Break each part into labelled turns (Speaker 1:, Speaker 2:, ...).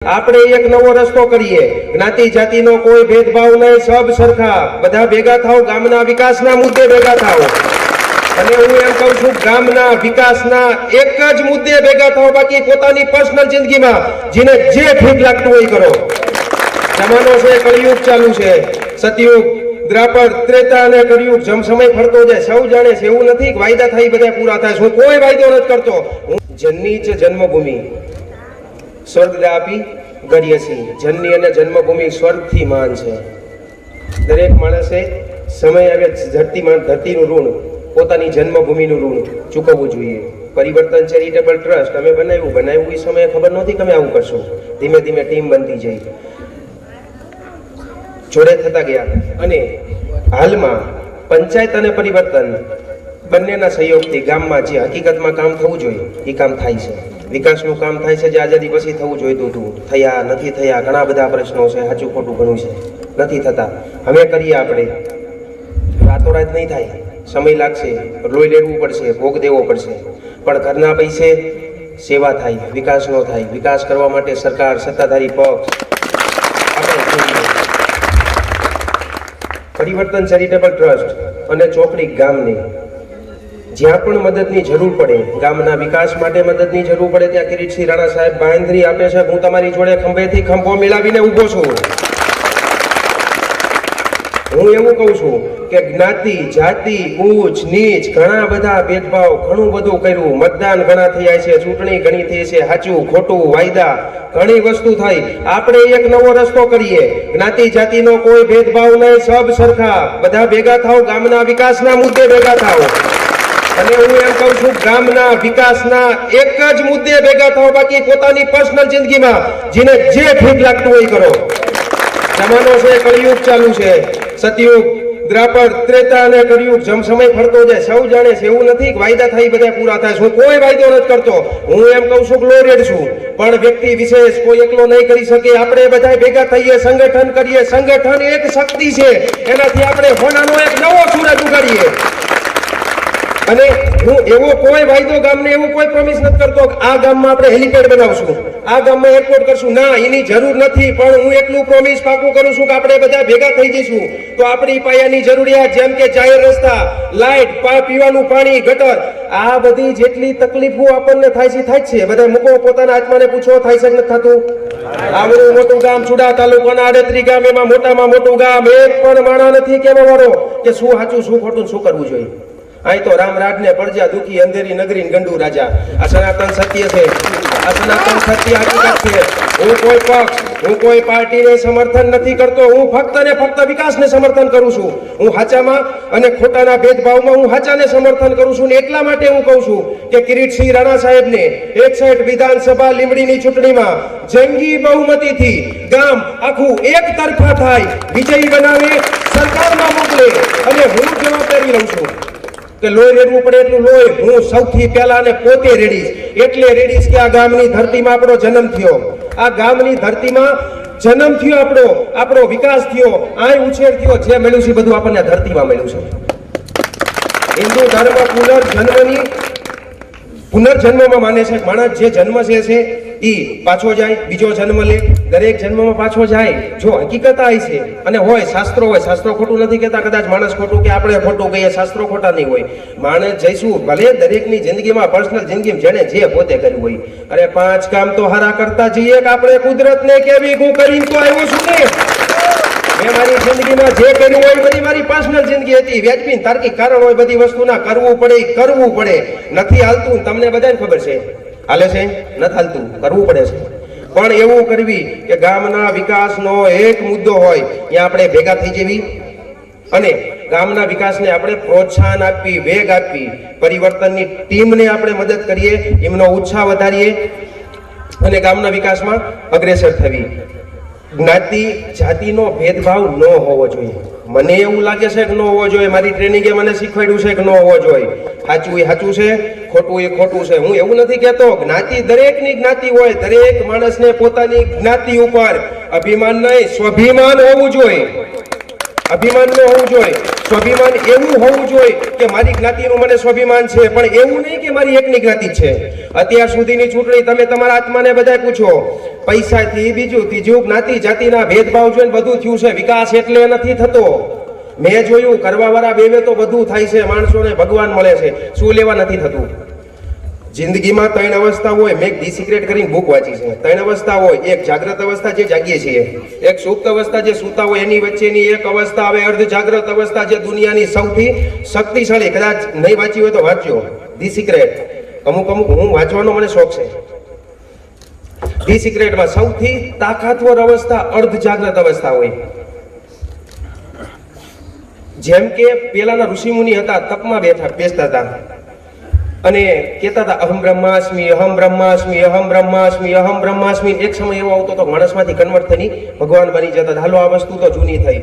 Speaker 1: આપણે એક નવો રસ્તો કરીએ, જ્ઞાતિ જાતિનો કોઈ ભેદભાવ નહીં, સબ સરખા, બધા ભેગા થાઓ, ગામના વિકાસના મુદ્દે ભેગા થાઓ। અને હું એમ કહું છું, ગામના વિકાસના એક જ મુદ્દે ભેગા થાઓ, બાકી પોતાની પર્સનલ જિંદગીમાં જેને જે ઠીક લાગતું હોય કરો। જમાનો છે, કળિયુગ ચાલુ છે, સતયુગ, દ્રાપર, ત્રેતા અને કળિયુગ, જેમ સમય ફરતો જાય સૌ જાણે છે। એવું નથી કે વાયદા થઈ બધા પૂરા થાય, હું કોઈ વાયદો નથી કરતો। જનની ચ જન્મભૂમિ સ્વર્ગદાપી ગર્યસી, જનની અને જન્મભૂમિ સ્વર્ગથી માન છે। દરેક માણસે સમય આવે ધરતીનું ઋણ, પોતાની જન્મભૂમિનું ઋણ ચૂકવવું જોઈએ। પરિવર્તન ચેરિટેબલ ટ્રસ્ટ અમે બનાવ્યું એ સમયે ખબર નહોતી કે અમે આવું કરશું, ધીમે ધીમે ટીમ બનતી જઈ, જોડે થતા ગયા અને હાલમાં પંચાયત અને પરિવર્તન બંનેના સહયોગથી ગામમાં જે હકીકતમાં કામ થવું જોઈએ એ કામ થાય છે। વિકાસનું કામ થાય છે જે આઝાદી પછી થવું જોઈતું હતું, થયા નથી થયા, ઘણા બધા પ્રશ્નો છે, સાચું ખોટું ઘણું છે, નથી થતા। હવે કરીએ આપણે, રાતોરાત નહીં થાય, સમય લાગશે, લોહી લેવું પડશે, ભોગ દેવો પડશે, પણ ઘરના પૈસે સેવા થાય, વિકાસ ન થાય। વિકાસ કરવા માટે સરકાર, સત્તાધારી પક્ષ, પરિવર્તન ચેરિટેબલ ટ્રસ્ટ અને ચોકડી ગામની જ્યાં પણ મદદની જરૂર પડે, ગામના વિકાસ માટે મદદની જરૂર પડે, ત્યાં કિરીટસિંહ રાણા સાહેબ બાંહેધરી આપે છે। હું તમારી જોડે ખંભેથી ખંભો મિલાવીને ઊભો છું। હું એવું કહું છું કે જ્ઞાતિ જાતિ ઊંચ નીચ ઘણા બધા ભેદભાવ, ઘણું બધું કર્યું, મતદાન ઘણા થયા છે, ચૂંટણી ઘણી થઈ છે, સાચું ખોટું વાયદા ઘણી વસ્તુ થઈ। આપણે એક નવો રસ્તો કરીએ, જ્ઞાતિ જાતિનો કોઈ ભેદભાવ નહીં, સબ સરખા, બધા ભેગા થાઓ, ગામના વિકાસના મુદ્દે ભેગા થાઓ। અને હું એમ કહું છું, ગામના વિકાસના એક જ મુદ્દે ભેગા થાઓ, બાકી પોતાની પર્સનલ જિંદગીમાં જેને જે ઠીક લાગતું હોય કરો। જમાનો છે, કળિયુગ ચાલુ છે, સતયુગ, દ્રાપર, ત્રેતા અને કળિયુગ, જેમ સમય ફરતો જાય સૌ જાણે છે। એવું નથી કે વાયદા થઈ બધા પૂરા થાય, હું કોઈ વાયદો નથી કરતો। હું એમ કહું છું, ગ્લોરેડ છું, પણ વ્યક્તિ વિશેષ કોઈ એકલો નહીં કરી શકે। આપણે બધા ભેગા થઈએ, સંગઠન કરીએ, સંગઠન એક શક્તિ છે, એનાથી આપણે હોનાનો એક નવો સૂરજ ઉગાડીએ। અને હું એવો કોઈ વાયદો ગામને એવું કોઈ પ્રોમિસ નથી કરતો કે આ ગામમાં આપણે હેલિપેડ બનાવશું, આ ગામમાં એરપોર્ટ કરશું, ના, એની જરૂર નથી। પણ હું એટલું પ્રોમિસ પાકું કરું છું કે આપણે બધા ભેગા થઈ જઈશું તો આપણી પાયાની જરૂરિયાત, જેમ કે જાહેર રસ્તા, લાઇટ, પીવાનું પાણી, ગટર, આ બધી જેટલી તકલીફો આપણને થાય છે થાય છે। બધા મૂકો, પોતાના આત્માને પૂછો, થાય છે નથી થતું? આવડું મોટું ગામ, ચુડા તાલુકાના 38 ગામ, એમાં મોટામાં મોટું ગામ, એક પણ માણા નથી કહેવા વાળો કે શું સાચું શું ખોટું શું કરવું જોઈએ। અહીં તો રામ રાજને પ્રજા દુખી, અંધેરી નગરી ગંડુ રાજા। આ સનાતન સત્ય છે, આ સનાતન સત્ય હકીકત છે। હું કોઈ પક્ષ, હું કોઈ પાર્ટીને સમર્થન નથી કરતો, હું ફક્ત ને ફક્ત વિકાસને સમર્થન કરું છું। હું હાચામાં અને ખોટાના ભેદભાવમાં હું હાચાને સમર્થન કરું છું। ને એટલા માટે હું કહું છું કે કિરીટસિંહ રાણા સાહેબને 61 વિધાનસભા લીંબડીની ચૂંટણીમાં જંગી બહુમતીથી ગામ આખું એક તરફા થાય, વિજયી બનાવે, સરકારમાં મોકલે, અને હું જવાબદારી લઉં છું કે લોહી રેડવું પડે એટલું લોહી હું સૌથી પહેલા અને પોતે રેડીશ। એટલે રેડીશ કે આ ગામની ધરતીમાં આપણો જન્મ થયો, આ ગામની ધરતીમાં જન્મ થયો, આપણો વિકાસ થયો, આ ઉછેર થયો, જે મળ્યું છે બધું આપણને ધરતીમાં મળ્યું છે। હિન્દુ ધર્મ પુનર્જન્મમાં માને છે, માણસ જે જન્મ છે ઈ પાછો જાય, બીજો જન્મ લે, દરેક જન્મમાં પાછો જાય। જો હકીકત આ છે અને હોય, શાસ્ત્રો હોય, શાસ્ત્રો ખોટું નથી કહેતા, કદાચ માણસ ખોટું કે આપણે ખોટું કહીએ, શાસ્ત્રો ખોટા નહીં હોય। માણસ જઈશું ભલે દરેકની જિંદગીમાં, પર્સનલ જિંદગીમાં જેને જે પોતે કર્યું હોય, અરે 5 કામ તો હારા કરતા જઈએ કે આપણે કુદરતને કેવી હું કરીને તો આવ્યો છું ને। મેં મારી જિંદગીમાં જે કર્યું હોય બધી મારી પર્સનલ જિંદગી હતી, વ્યાજબી તાર્કિક કારણ હોય, બધી વસ્તુના કરવું પડે, નથી હાલતું, તમને બધાને ખબર છે, હાલે છે નથી હાલતું, કરવું પડે છે। પણ એવું કરવી કે ગામના વિકાસનો એક મુદ્દો હોય ત્યાં આપણે ભેગા થઈ જવી અને ગામના વિકાસને આપણે પ્રોત્સાહન આપવી, વેગ આપવી, પરિવર્તનની ટીમને આપણે મદદ કરીએ, એમનો ઉત્સાહ વધારીએ અને ગામના વિકાસમાં અગ્રેસર થવી। જ્ઞાતિ જાતિનો ભેદભાવ ન હોવો જોઈએ, મને એવું લાગે છે કે ન હોવો જોઈએ, મારી ટ્રેનિંગે મને શીખવાડ્યું છે કે ન હોવો જોઈએ। સાચું એ સાચું છે, ખોટું એ ખોટું છે। હું એવું નથી કહેતો, જ્ઞાતિ દરેકની જ્ઞાતિ હોય, દરેક માણસને પોતાની જ્ઞાતિ ઉપર અભિમાન નહીં, સ્વાભિમાન હોવું જોઈએ, અભિમાન ન હોવું જોઈએ। સ્વાભિમાન એવું હોવું જોઈએ કે મારી જ્ઞાતિનું મને સ્વાભિમાન છે, પણ એવું નહીં કે મારી એકની જ્ઞાતિ છે. અત્યાર સુધીની ચૂંટણી તમે તમારા આત્માને બધાય પૂછો, પૈસાથી બીજું ત્રીજું જ્ઞાતિ જાતિના ભેદભાવ જોઈને બધું થયું છે. વિકાસ એટલે નથી થતો. મેં જોયું કરવાવાળા બેવે તો બધું થાય છે, માણસોને ભગવાન મળે છે, શું લેવા નથી થતું. જિંદગીમાં 3 અવસ્થા હોય. મેં ધી સિક્રેટ કરીને બુક વાંચી છે. 3 અવસ્થા હોય. એક જાગ્રત અવસ્થા જે જાગીએ છીએ, એક સુપ્ત અવસ્થા જે સૂતા હોય, એની વચ્ચેની એક અવસ્થા આવે અર્ધ જાગ્રત અવસ્થા, જે દુનિયાની સૌથી શક્તિશાળી. કદાચ નહીં વાંચી હોય તો વાંચજો ધી સિક્રેટ. અમુક હું વાંચવાનો મને શોખ છે. ધી સિક્રેટમાં સૌથી તાકાતવર અવસ્થા અર્ધ જાગ્રત અવસ્થા હોય. જેમ કે પેલાના ઋષિમુનિ હતા, તપમાં બેસતા હતા અને કહેતા હતા અહમ બ્રહ્માસ્મિ, અહમ બ્રહ્માસ્મિ, અહમ બ્રહ્માસ્મિ, અહમ બ્રહ્માસ્મિ. એક સમય એવો આવતો તો માણસમાંથી કન્વર્ટ થઈ ભગવાન બની જતા. હાલો આ વસ્તુ તો જૂની થઈ.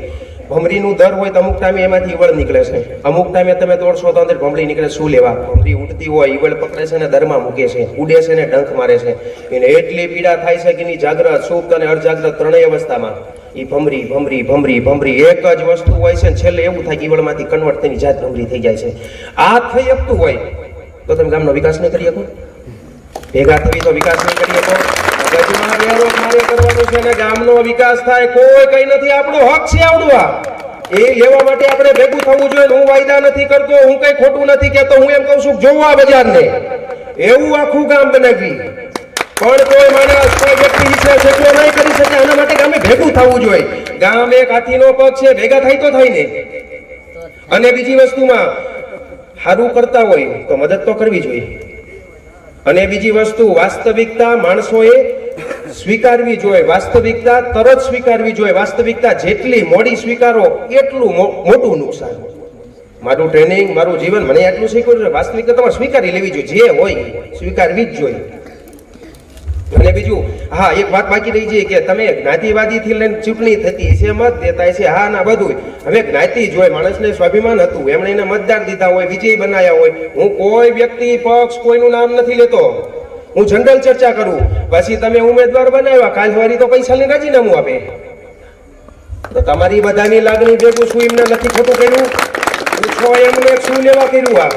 Speaker 1: ભમરીનું દર હોય તો અમુક ટાઈમે એમાંથી ઈવળ નીકળે છે, અમુક ટાઈમે તમે તોડશો તો અંદર ભમરી નીકળે. શું લેવા? ભમરી ઉડતી હોય, ઈવળ પકડે છે ને દરમાં મૂકે છે, ઉડે છે ને ડંખ મારે છે. એને એટલી પીડા થાય છે કે એની જાગ્રત, સુપ્ત અને અર્ધજાગ્રત ત્રણેય અવસ્થામાં એ ભમરી ભમરી ભમરી ભમરી એક જ વસ્તુ હોય છે. છેલ્લે એવું થાય કે ઈવળમાંથી કન્વર્ટ થઈને જાત ભમરી થઈ જાય છે. આ થઈ શકતું હોય તો તમે ગામનો વિકાસ નહીં કરી શકો. ભેગા થવી તો વિકાસ નહીં કરી શકો. મગજમાં બેરો મારે કરવાનું છે ને ગામનો વિકાસ થાય. કોઈ કઈ નથી, આપણો હક છે આવડવા. એ લેવા માટે આપણે ભેગું થવું જોઈએ. હું વાયદા નથી કરતો, હું કઈ ખોટું નથી કહેતો. હું એમ કહું છું જોવો આ બજારને, એવું આખું ગામ બનાવી. પણ કોઈ માણસ કોઈ વ્યક્તિ વિશે જેટલો નહીં કરી શકે. આના માટે ગામે ભેગું થવું જોઈએ. ગામ એક હાથીનો પગ છે, ભેગા થાય તો થાય ને. અને બીજી વસ્તુમાં સારું કરતા હોય તો મદદ તો કરવી જોઈએ. અને બીજી વસ્તુ, વાસ્તવિકતા માણસોએ સ્વીકારવી જોઈએ. વાસ્તવિકતા તરત સ્વીકારવી જોઈએ. વાસ્તવિકતા જેટલી મોડી સ્વીકારો એટલું મોટું નુકસાન. મારું ટ્રેનિંગ, મારું જીવન મને એટલું શીખવ્યું છે, વાસ્તવિકતા તમારે સ્વીકારી લેવી જોઈએ. જે હોય સ્વીકારવી જ જોઈએ. અને બીજું, હા, એક વાત બાકી રહી છે કે તમે જ્ઞાતિવાદી થી લઈને ચૂંટણી થતી છે, મત દેતા છે, હા ના બધું. હવે જ્ઞાતિ જ હોય, માણસને સ્વાભિમાન હતું, એમણે એને મતદાર દીધા હોય, વિજય બનાવ્યા હોય. હું કોઈ વ્યક્તિ, પક્ષ, કોઈનું નામ નથી લેતો. હું જનરલ ચર્ચા કરું. પછી તમે ઉમેદવાર બનાવ્યા, કાલ સવારે તો પૈસા લઈને રાજીનામું આપે. તો તમારી બધાની લાગણી ભેગું શું એમને નથી ખોટું કર્યું? પૂછો એમને શું લેવા કર્યું આ?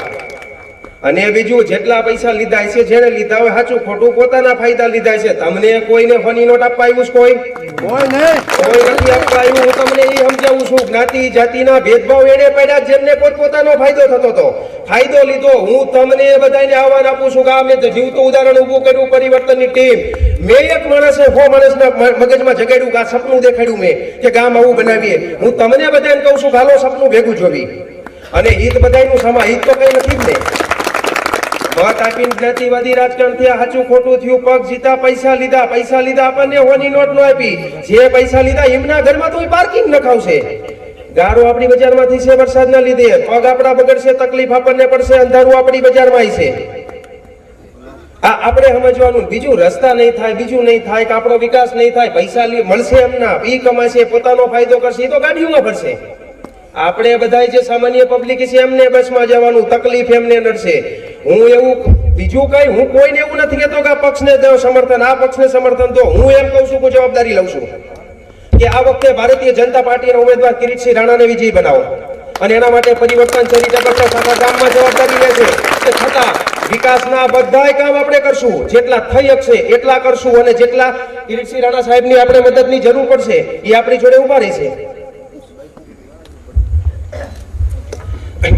Speaker 1: અને બીજું, જેટલા પૈસા લીધા છે, જેને લીધા હોય સાચું ખોટું પોતાના ફાયદા લીધા છે. તમને કોઈને ફની નોટ આપવા આવ્યું છે? કોઈ નથી આપવા આવ્યું. હું તમને એ સમજાવું છું, જ્ઞાતિ જાતિના ભેદભાવ એને પડ્યા જેમને પોતપોતાનો ફાયદો થતો હતો. ફાયદો લીધો. હું તમને બધાને આહવાન આપું છું કે આ મેં જીવતું ઉદાહરણ ઊભું કર્યું પરિવર્તનની ટીમ. મેં એક માણસે 100 માણસના મગજમાં જગાડ્યું કે આ સપનું દેખાડ્યું મેં કે ગામ આવું બનાવીએ. હું તમને બધાને કહું છું કે હાલો સપનું ભેગું જોવી. અને હિત બધાનું સમા, હિત તો કઈ નથી જ ને. મત આપીને જ્ઞાતિવાદી રાજકારણ થયા, સાચું ખોટું થયું, પગ જીતા, પૈસા લીધા. પૈસા લીધા આપણને હોની નોટ નો આપી. જે પૈસા લીધા એમના ઘરમાં તો પાર્કિંગ નખાવશે. ગારો આપણી બજારમાંથી છે વરસાદના લીધે, પગ આપણા બગડશે, તકલીફ આપણને પડશે, અંધારું આપણી બજારમાં આવી છે. આ આપણે સમજવાનું. બીજું, રસ્તા નહીં થાય, બીજું નહીં થાય, કે આપણો વિકાસ નહીં થાય, પૈસા મળશે એમના, ઈ કમાશે, પોતાનો ફાયદો કરશે, એ તો ગાડીઓમાં ફરશે. આપણે બધા જે સામાન્ય પબ્લિક છે એમને બસમાં જવાનું, તકલીફ એમને નડશે. હું એવું બીજું કઈ, હું કોઈને એવું નથી કહેતો કે આ પક્ષને દો સમર્થન, આ પક્ષને સમર્થન દો. હું એમ કહું છું કે જવાબદારી લઉં છું કે આ વખતે ભારતીય જનતા પાર્ટીના ઉમેદવાર કિરીટસિંહ રાણાને વિજયી બનાવો. અને એના માટે પરિવર્તન ચેરિટેબલ ટ્રસ્ટ આખા ગામમાં જવાબદારી લેશે. છતાં વિકાસના બધાય કામ આપણે કરશું, જેટલા થઈ શકશે એટલા કરશું. અને જેટલા કિરીટસિંહ રાણા સાહેબની આપણે મદદની જરૂર પડશે એ આપણી જોડે ઉભા રહેશે.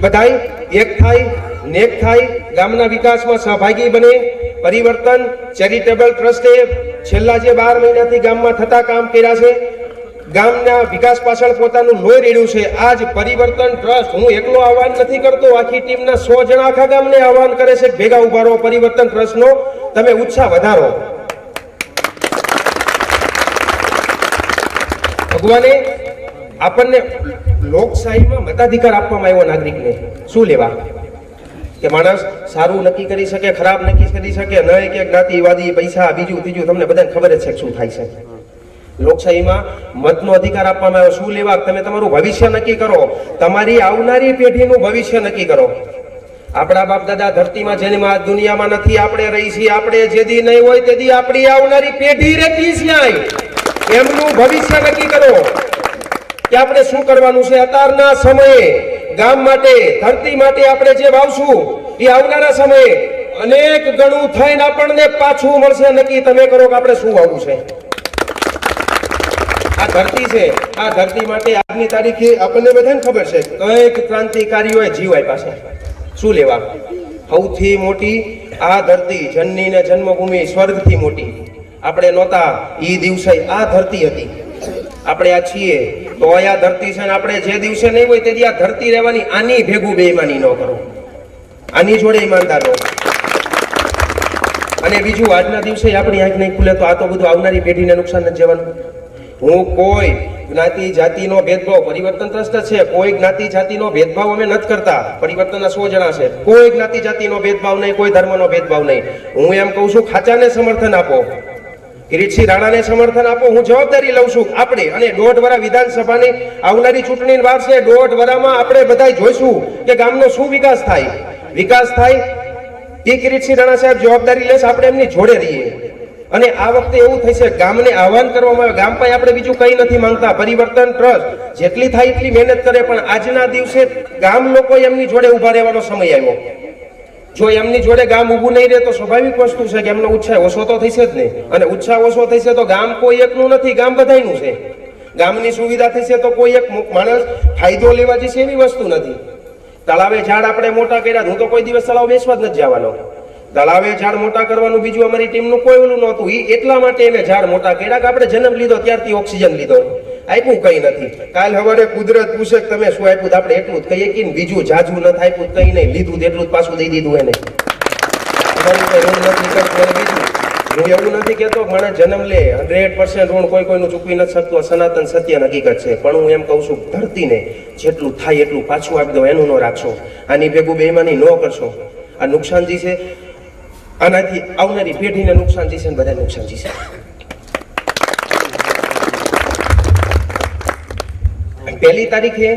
Speaker 1: બધાય એક થાય, નેક થાય, ગામના વિકાસમાં સહભાગી બને. પરિવર્તન ચેરિટેબલ ટ્રસ્ટે છેલ્લા જે 12 મહિનાથી ગામમાં થતા કામ કર્યા છે, ગામના વિકાસ પાછળ પોતાનું લોહી રેડ્યું છે. આજ પરિવર્તન ટ્રસ્ટ, હું એકલો આહવાન નથી કરતો, આખી ટીમના 100 જણા આખા ગામને આહવાન કરે છે, ભેગા ઉભા રહો. પરિવર્તન ટ્રસ્ટનો તમે ઉત્સાહ વધારો. ભગવાને આપણને લોકશાહીમાં મતાધિકાર આપવામાં આવ્યો નાગરિકને. શું લેવા? કે માણસ સારું નક્કી કરી શકે, ખરાબ નક્કી કરી શકે, નહીં કે જ્ઞાતિવાદી, પૈસા, બીજું ત્રીજું. તમને બધાને ખબર જ છે શું થાય છે. લોકશાહીમાં મતનો અધિકાર આપવામાં આવ્યો. શું લેવા? તમે તમારું ભવિષ્ય નક્કી કરો, તમારી આવનારી પેઢીનું ભવિષ્ય નક્કી કરો. આપણા બાપ દાદા ધરતીમાં જન્મા, દુનિયામાં નથી, આપણે રહી છીએ. આપણે જેદી નહીં હોય તેદી આપણી આવનારી પેઢી રહેતી છે. એમનું ભવિષ્ય નક્કી કરો કે આપણે શું કરવાનું છે. અત્યારના સમયે ગામ માટે, ધરતી માટે આપણે જે વાવશું એ આવનારા સમયે અનેક ગણું થઈને આપણને પાછું મળશે. નક્કી તમે કરો કે આપણે શું વાવવું છે. આ ધરતી છે, આ ધરતી માટે આજની તારીખે આપણને બધાને ખબર છે કઈક ક્રાંતિકારીઓએ જીવ આપ્યા છે. શું લેવા? સૌથી મોટી આ ધરતી, જનની ને જન્મભૂમિ, સ્વર્ગથી મોટી આપણે નહોતા ઈ દિવસે આ ધરતી હતી. આપણે આ છીએ તો આ ધરતી છે ને આપણે જે દિવસે નહીં હોય તેથી આ ધરતી રહેવાની. આની ભેગું બેઈમાની ન કરો, આની જોડે ઈમાનદાર રહો. અને બીજું, આજના દિવસે આપણી આંખ નહીં ખુલે તો આ તો બધું આવનારી પેઢીને નુકસાન નથી જવાનું. હું કોઈ જ્ઞાતિ જાતિનો ભેદભાવ, પરિવર્તન ટ્રસ્ટ છે, કોઈ જ્ઞાતિ જાતિનો ભેદભાવ અમે નથી કરતા. પરિવર્તનના 100 જણા છે, કોઈ જ્ઞાતિ જાતિનો ભેદભાવ નહીં, કોઈ ધર્મનો ભેદભાવ નહીં. હું એમ કહું છું, ખાચાને સમર્થન આપો, કિરીટસિંહ રાણાને સમર્થન આપો. હું જવાબદારી લઉં છું. આપણે અને 1.5 વર્ષ વિધાનસભાની આવનારી ચૂંટણીની વાર છે. 1.5 વર્ષમાં આપણે બધા જોઈશું કે ગામનો શું વિકાસ થાય. વિકાસ થાય એ કિરીટસિંહ રાણા સાહેબ જવાબદારી લેશે, આપણે એમની જોડે રહીએ. અને આ વખતે એવું થશે, ગામને આહવાન કરવામાં આવે. ગામ પાસે આપણે બીજું કંઈ નથી માંગતા. પરિવર્તન ટ્રસ્ટ જેટલી થાય એટલી મહેનત કરે, પણ આજના દિવસે ગામ લોકો એમની જોડે ઉભા રહેવાનો સમય આવ્યો. જો એમની જોડે ગામ ઊભું નહીં રહે તો સ્વાભાવિક વસ્તુ છે કે એમનો ઉત્સાહ ઓછો તો થશે જ નહીં. અને ઉત્સાહ ઓછો થશે તો ગામ કોઈ એકનું નથી, ગામ બધાયનું છે. ગામની સુવિધા થશે તો કોઈ એક માણસ ફાયદો લેવા જશે એવી વસ્તુ નથી. તળાવે ઝાડ આપણે મોટા કર્યા, હું તો કોઈ દિવસ તળાવ બેસવા જ નથી જવાનો. તળાવે ઝાડ મોટા કરવાનું બીજું અમારી ટીમનું કોઈ ઓલું નહોતું. એ એટલા માટે અમે ઝાડ મોટા કર્યા કે આપણે જન્મ લીધો ત્યારથી ઓક્સિજન લીધો, આપ્યું કઈ નથી. કાલ સવારે કુદરત પૂછે કે તમે શું આપ્યું, આપણે એટલું જ કહીએ કે બીજું જાજુ નથી આપ્યું, કઈ નહીં, લીધું એટલું જ પાછું દઈ દીધું એને. હું એવું નથી કહેતો માણસ જન્મ લે 100% ઋણ કોઈ કોઈનું ચૂકવી નથી શકતું. સનાતન સત્ય હકીકત છે. પણ હું એમ કહું છું, ધરતીને જેટલું થાય એટલું પાછું આપી દો, એનું ન રાખશો. આની ભેગું બેઈમાની ન કરશો. આ નુકસાનજી છે, આનાથી આવનારી પેઢીને નુકસાનજી છે, બધા નુકસાનજી છે. પહેલી તારીખે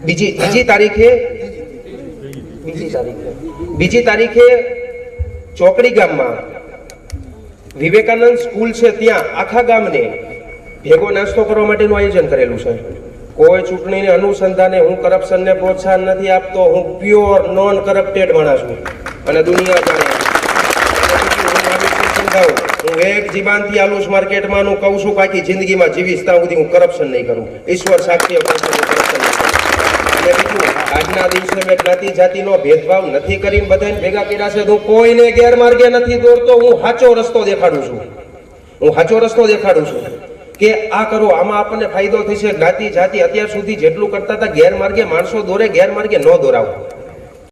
Speaker 1: બીજી તારીખે ચોકડી ગામમાં વિવેકાનંદ સ્કૂલ છે, ત્યાં આખા ગામને ભેગો નાસ્તો કરવા માટેનું આયોજન કરેલું છે. કોઈ ચૂંટણીને અનુસંધાને હું કરપ્શનને પ્રોત્સાહન નથી આપતો. હું પ્યોર નોન કરપ્ટેડ માણસ છું અને દુનિયા જાણે. હું એક જીબાનથી આલુસ માર્કેટમાં હું કહું છું કે આખી જિંદગીમાં જીવીશ ત્યાં સુધી હું કરપ્શન નહીં કરું. ઈશ્વર સાક્ષી કરપ્શન નહીં કરું. અને બીજું, આજના દિવસે મેં જ્ઞાતિ જાતિનો ભેદભાવ નથી કરીને બધાને ભેગા કર્યા છે. હું કોઈને ગેરમાર્ગે નથી દોરતો. હું સાચો રસ્તો દેખાડું છું. કે આ કરો, આમાં આપણને ફાયદો થશે. જ્ઞાતિ જાતિ અત્યાર સુધી જેટલું કરતા હતા ગેરમાર્ગે માણસો દોરે, ગેરમાર્ગે ન દોરાવો.